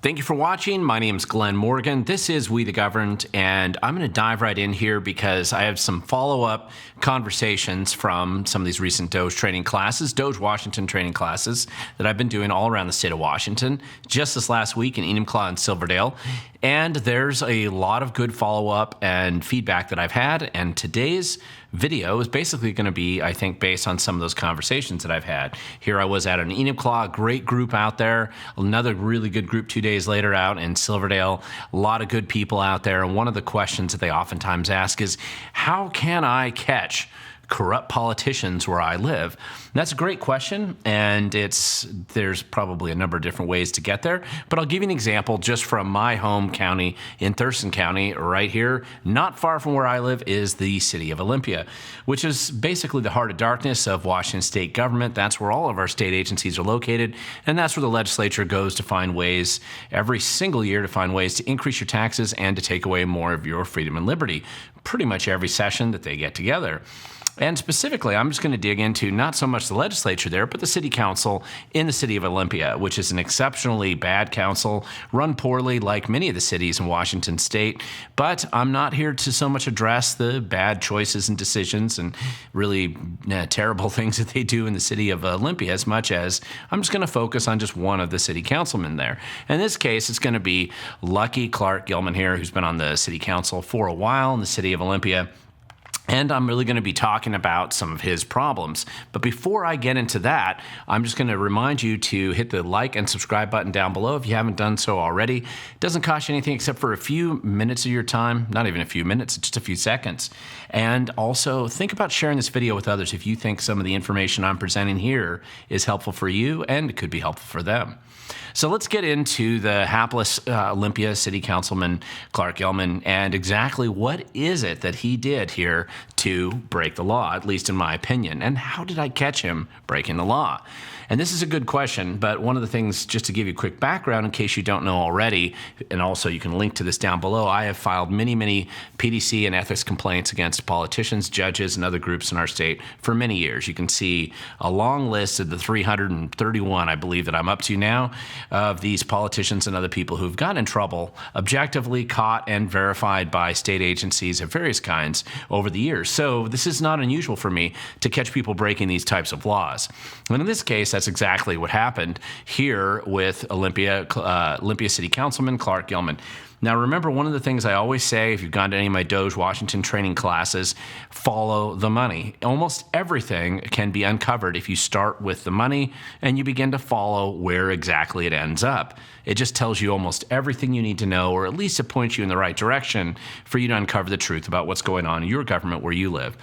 Thank you for watching. My name is Glen Morgan. This is We the Governed, and I'm going to dive right in here because I have some follow-up conversations from some of these recent Doge training classes, Doge Washington training classes that I've been doing all around the state of Washington, just this last week in Enumclaw and Silverdale. And there's a lot of good follow-up and feedback that I've had, and today's video is basically going to be, I think, based on some of those conversations that I've had. Here I was at an Enumclaw, great group out there, another really good group 2 days later out in Silverdale, a lot of good people out there, and one of the questions that they oftentimes ask is, how can I catch corrupt politicians where I live? And that's a great question, and there's probably a number of different ways to get there, but I'll give you an example just from my home county in Thurston County. Right here, not far from where I live, is the city of Olympia, which is basically the heart of darkness of Washington state government. That's where all of our state agencies are located, and that's where the legislature goes to find ways every single year to find ways to increase your taxes and to take away more of your freedom and liberty, pretty much every session that they get together. And specifically, I'm just going to dig into not so much the legislature there, but the city council in the city of Olympia, which is an exceptionally bad council, run poorly like many of the cities in Washington state. But I'm not here to so much address the bad choices and decisions and really terrible things that they do in the city of Olympia as much as I'm just going to focus on just one of the city councilmen there. In this case, it's going to be Lucky Clark Gilman here, who's been on the city council for a while in the city of Olympia. And I'm really going to be talking about some of his problems. But before I get into that, I'm just going to remind you to hit the like and subscribe button down below if you haven't done so already. It doesn't cost you anything except for a few minutes of your time, not even a few minutes, just a few seconds. And also think about sharing this video with others if you think some of the information I'm presenting here is helpful for you and it could be helpful for them. So let's get into the hapless Olympia City Councilman Clark Gilman and exactly what is it that he did here to break the law, at least in my opinion, and how did I catch him breaking the law? And this is a good question, but one of the things, just to give you a quick background in case you don't know already, and also you can link to this down below, I have filed many PDC and ethics complaints against politicians, judges, and other groups in our state for many years. You can see a long list of the 331, I believe, that I'm up to now, of these politicians and other people who've gotten in trouble, objectively caught and verified by state agencies of various kinds over the years. So this is not unusual for me to catch people breaking these types of laws. And in this case, that's exactly what happened here with Olympia City Councilman Clark Gilman. Now, remember, one of the things I always say, if you've gone to any of my Doge Washington training classes, follow the money. Almost everything can be uncovered if you start with the money and you begin to follow where exactly it ends up. It just tells you almost everything you need to know, or at least it points you in the right direction for you to uncover the truth about what's going on in your government where you live.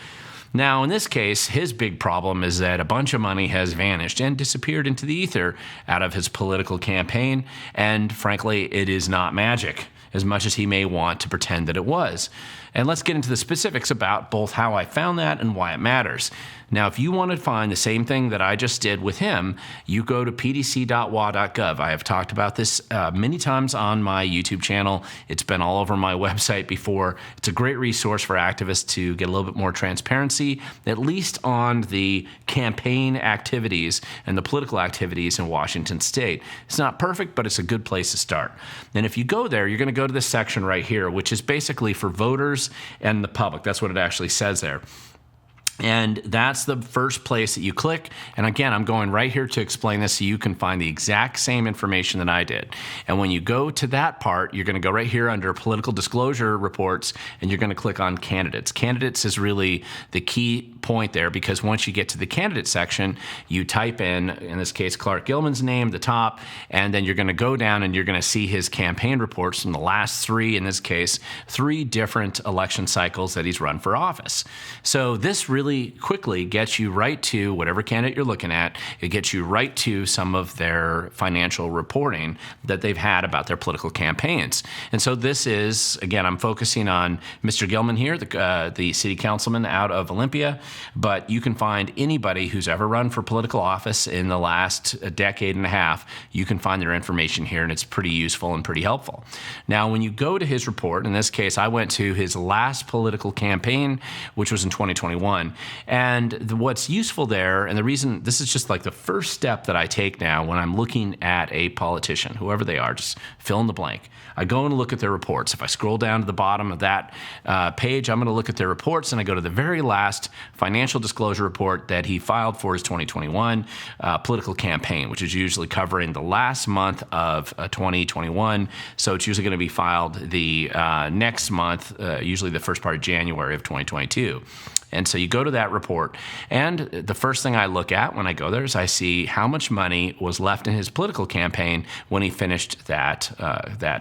Now, in this case, his big problem is that a bunch of money has vanished and disappeared into the ether out of his political campaign, and frankly, it is not magic, as much as he may want to pretend that it was. And let's get into the specifics about both how I found that and why it matters. Now, if you want to find the same thing that I just did with him, you go to pdc.wa.gov. I have talked about this many times on my YouTube channel. It's been all over my website before. It's a great resource for activists to get a little bit more transparency, at least on the campaign activities and the political activities in Washington state. It's not perfect, but it's a good place to start. And if you go there, you're going to go to this section right here, which is basically for voters and the public. That's what it actually says there. And that's the first place that you click. And again, I'm going right here to explain this so you can find the exact same information that I did. And when you go to that part, you're going to go right here under political disclosure reports, and you're going to click on candidates. Candidates is really the key point there, because once you get to the candidate section, you type in this case, Clark Gilman's name at the top, and then you're going to go down and you're going to see his campaign reports from the last three, in this case, 3 different election cycles that he's run for office. So this really quickly gets you right to whatever candidate you're looking at. It gets you right to some of their financial reporting that they've had about their political campaigns. And so this is, again, I'm focusing on Mr. Gilman here, the city councilman out of Olympia, but you can find anybody who's ever run for political office in the last decade and a half. You can find their information here, and it's pretty useful and pretty helpful. Now, when you go to his report, in this case, I went to his last political campaign, which was in 2021, And what's useful there, and the reason this is just like the first step that I take now when I'm looking at a politician, whoever they are, just fill in the blank. I go and look at their reports. If I scroll down to the bottom of that page, I'm going to look at their reports, and I go to the very last financial disclosure report that he filed for his 2021 political campaign, which is usually covering the last month of 2021. So it's usually going to be filed the next month, usually the first part of January of 2022. And so you go to that report, and the first thing I look at when I go there is I see how much money was left in his political campaign when he finished that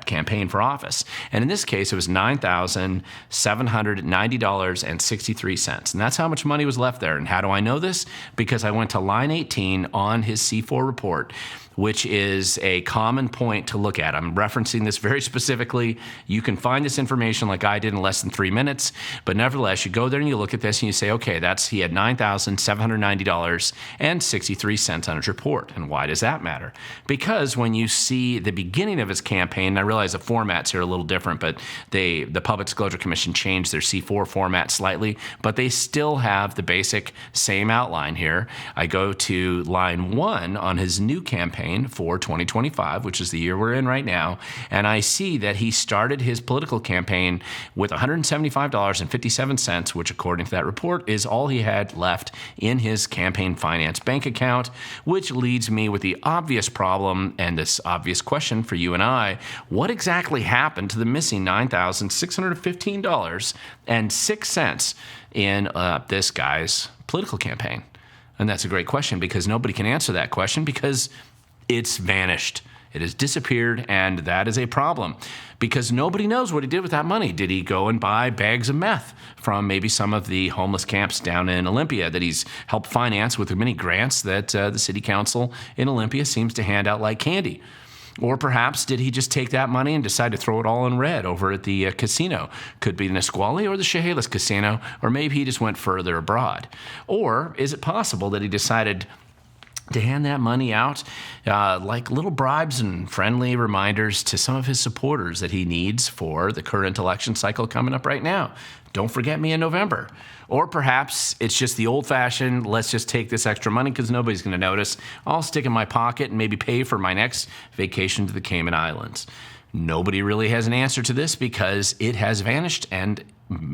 campaign for office. And in this case, it was $9,790.63. And that's how much money was left there. And how do I know this? Because I went to line 18 on his C4 report, which is a common point to look at. I'm referencing this very specifically. You can find this information like I did in less than 3 minutes, but nevertheless, you go there and you look at this and you say, okay, he had $9,790.63 on his report. And why does that matter? Because when you see the beginning of his campaign, and I realize the formats here are a little different, but the Public Disclosure Commission changed their C4 format slightly, but they still have the basic same outline here. I go to line 1 on his new campaign for 2025, which is the year we're in right now, and I see that he started his political campaign with $175.57, which according to that report is all he had left in his campaign finance bank account, which leads me with the obvious problem and this obvious question for you and I: what exactly happened to the missing $9,615.06 in this guy's political campaign? And that's a great question, because nobody can answer that question because it's vanished. It has disappeared, and that is a problem because nobody knows what he did with that money. Did he go and buy bags of meth from maybe some of the homeless camps down in Olympia that he's helped finance with the many grants that the city council in Olympia seems to hand out like candy? Or perhaps did he just take that money and decide to throw it all in red over at the casino? Could be the Nisqually or the Chehalis casino, or maybe he just went further abroad. Or is it possible that he decided to hand that money out like little bribes and friendly reminders to some of his supporters that he needs for the current election cycle coming up right now? Don't forget me in November. Or perhaps it's just the old-fashioned, let's just take this extra money because nobody's going to notice. I'll stick it in my pocket and maybe pay for my next vacation to the Cayman Islands. Nobody really has an answer to this because it has vanished, and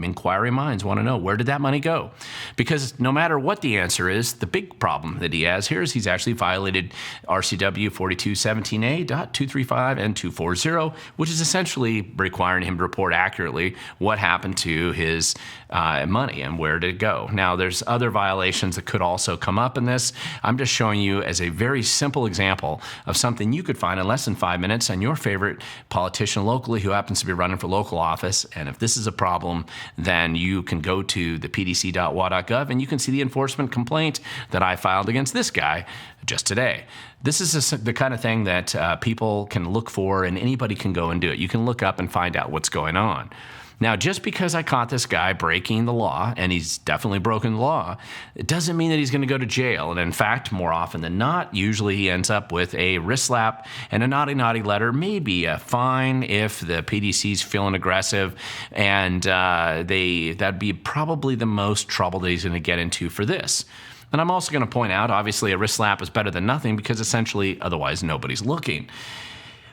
inquiring minds want to know, where did that money go? Because no matter what the answer is, the big problem that he has here is he's actually violated RCW 4217A.235 and 240, which is essentially requiring him to report accurately what happened to his money and where did it go. Now, there's other violations that could also come up in this. I'm just showing you as a very simple example of something you could find in less than 5 minutes on your favorite politician locally who happens to be running for local office. And if this is a problem, then you can go to the pdc.wa.gov and you can see the enforcement complaint that I filed against this guy just today. This is the kind of thing that people can look for, and anybody can go and do it. You can look up and find out what's going on. Now, just because I caught this guy breaking the law, and he's definitely broken the law, it doesn't mean that he's going to go to jail. And in fact, more often than not, usually he ends up with a wrist slap and a naughty, naughty letter, maybe a fine if the PDC's feeling aggressive, and that'd be probably the most trouble that he's going to get into for this. And I'm also going to point out, obviously, a wrist slap is better than nothing because essentially, otherwise, nobody's looking.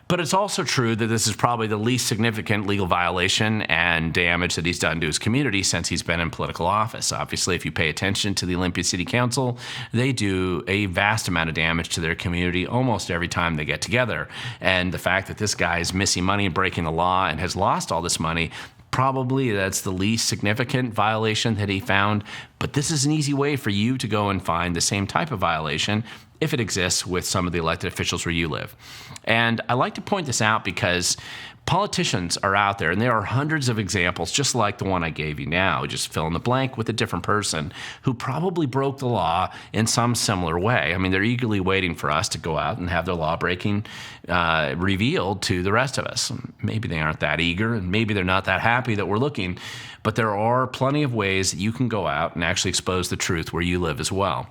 But it's also true that this is probably the least significant legal violation and damage that he's done to his community since he's been in political office. Obviously, if you pay attention to the Olympia City Council, they do a vast amount of damage to their community almost every time they get together. And the fact that this guy is missing money and breaking the law and has lost all this money, probably that's the least significant violation that he found. But this is an easy way for you to go and find the same type of violation if it exists with some of the elected officials where you live. And I like to point this out because politicians are out there, and there are hundreds of examples just like the one I gave you now, just fill in the blank with a different person who probably broke the law in some similar way. I mean, they're eagerly waiting for us to go out and have their lawbreaking revealed to the rest of us. Maybe they aren't that eager, and maybe they're not that happy that we're looking, but there are plenty of ways that you can go out and actually expose the truth where you live as well.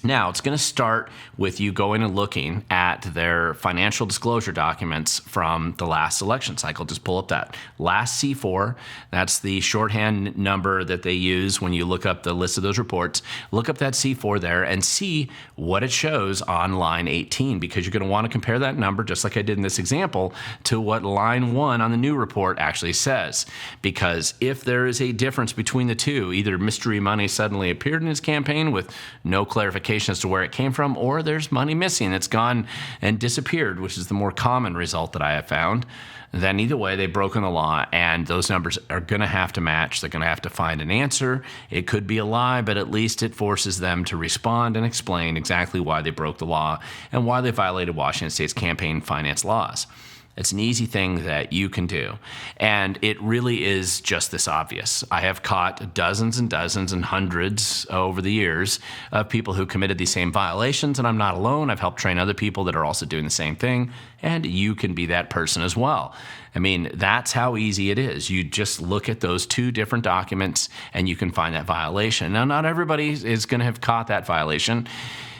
Now, it's going to start with you going and looking at at their financial disclosure documents from the last election cycle. Just pull up that last C4. That's the shorthand number that they use when you look up the list of those reports. Look up that C4 there and see what it shows on line 18, because you're going to want to compare that number, just like I did in this example, to what line 1 on the new report actually says. Because if there is a difference between the two, either mystery money suddenly appeared in his campaign with no clarification as to where it came from, or there's money missing, it's gone and disappeared, which is the more common result that I have found, then either way, they've broken the law, and those numbers are going to have to match. They're going to have to find an answer. It could be a lie, but at least it forces them to respond and explain exactly why they broke the law and why they violated Washington State's campaign finance laws. It's an easy thing that you can do. And it really is just this obvious. I have caught dozens and dozens and hundreds over the years of people who committed these same violations, and I'm not alone. I've helped train other people that are also doing the same thing, and you can be that person as well. I mean, that's how easy it is. You just look at those two different documents and you can find that violation. Now, not everybody is going to have caught that violation.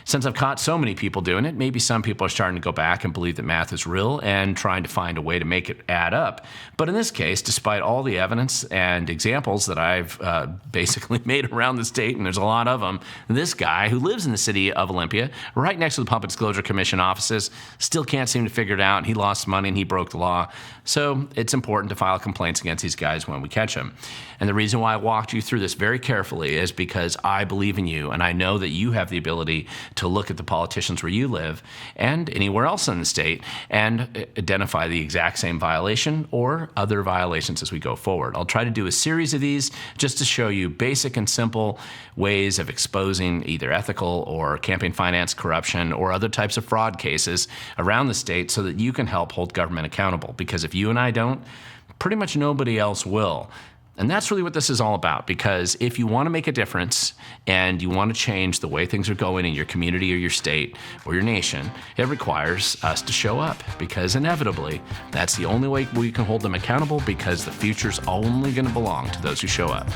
Since I've caught so many people doing it, maybe some people are starting to go back and believe that math is real and trying to find a way to make it add up. But in this case, despite all the evidence and examples that I've basically made around the state, and there's a lot of them, this guy who lives in the city of Olympia, right next to the Public Disclosure Commission offices, still can't seem to figure it out. He lost money and he broke the law. So it's important to file complaints against these guys when we catch them. And the reason why I walked you through this very carefully is because I believe in you, and I know that you have the ability to look at the politicians where you live and anywhere else in the state and identify the exact same violation or other violations as we go forward. I'll try to do a series of these just to show you basic and simple ways of exposing either ethical or campaign finance corruption or other types of fraud cases around the state so that you can help hold government accountable. Because if you and I don't, pretty much nobody else will. And that's really what this is all about, because if you want to make a difference and you want to change the way things are going in your community or your state or your nation, it requires us to show up, because inevitably that's the only way we can hold them accountable, because the future's only going to belong to those who show up.